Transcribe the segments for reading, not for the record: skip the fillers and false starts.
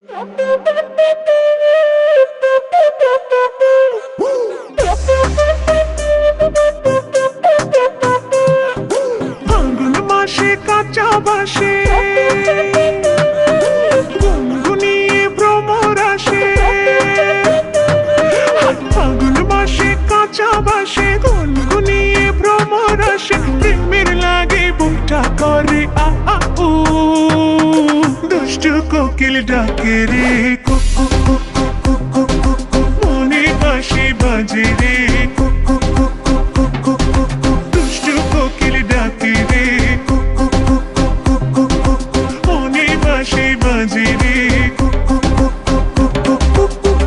ফাল্গুন মাসে কাঁচা বাসে গুনগুনিয়ে ভ্রমর আসে। ফাল্গুন মাসে কাঁচা বাসে গুনগুনিয়ে ভ্রমর আসে। প্রেমের লাগে বুকটা করে আ আ উ, দুষ্টু কোকিল ডাকে রে cook cook cook cook cook cook cook, মনে বাঁশি বাজে রে cook cook cook cook cook cook cook, দুষ্টু কোকিল ডাকে রে cook cook cook cook cook cook cook, মনে বাঁশি বাজে রে cook cook cook cook cook cook cook.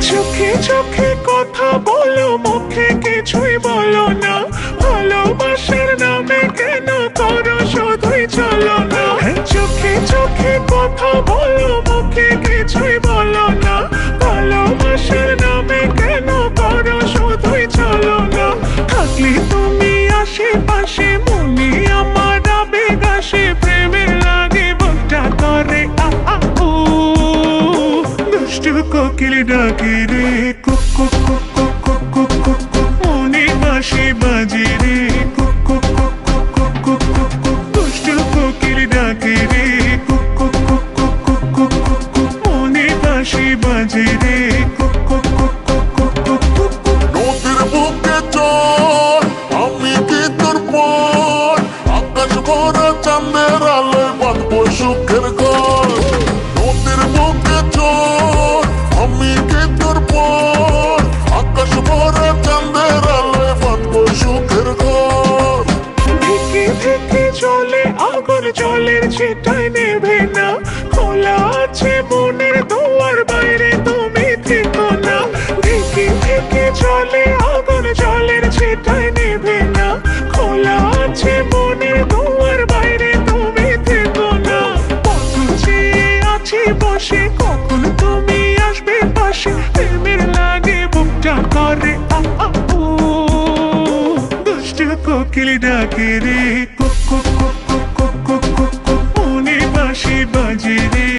চোখে চোখে কথা বলো, মুখে কিছুই বলো না। ভালোবাসার নামে কেন করো শুধুই চলো না। চোখে চোখে কথা বলো, মুখে কিছুই বলো না। ভালোবাসার নামে কেন করো শুধুই চলো না। থাকলে তুমি আশেপাশে, মনে আমার আবেগ আসে। প্রেমের লাগে বুকটা করে আ আ উ, দুষ্টু কোকিল ডাকে রে cook cook cook cook cook cook cook cook, মনে বাঁশি বাজে রে cook cook cook cook cook cook cook cook, দুষ্টু কোকিল ডাকে রে cook cook cook cook cook cook cook cook, মনে বাঁশি বাজে রে cook cook cook cook cook cook cook cook. নদীর বুকে চল, আমি কি তোর পর, আকাশ ভরা চাঁদের আলোয় বাঁধবো সুখের ঘর। নদীর বুকে চল, আমি কি তোর পর, আকাশ ভরা চাঁদের আলোয় বাঁধবো সুখের ঘর। থেকে থেকে চলে আগুন, জলের ছিটায় নেবে না। খোলা আছে মনের দুয়ার, বাইরে তুমি থেকো না। থেকে থেকে চলে আগুন, জলের ছিটায় নেবে না। খোলা আছে মনের দুয়ার, বাইরে তুমি থেকো না। কখন চেয়ে আছি বসে, কখন তুমি আসবে পাশে। প্রেমের লাগে বুকটা করে আ আ উ, দুষ্টু কোকিল ডাকে রে।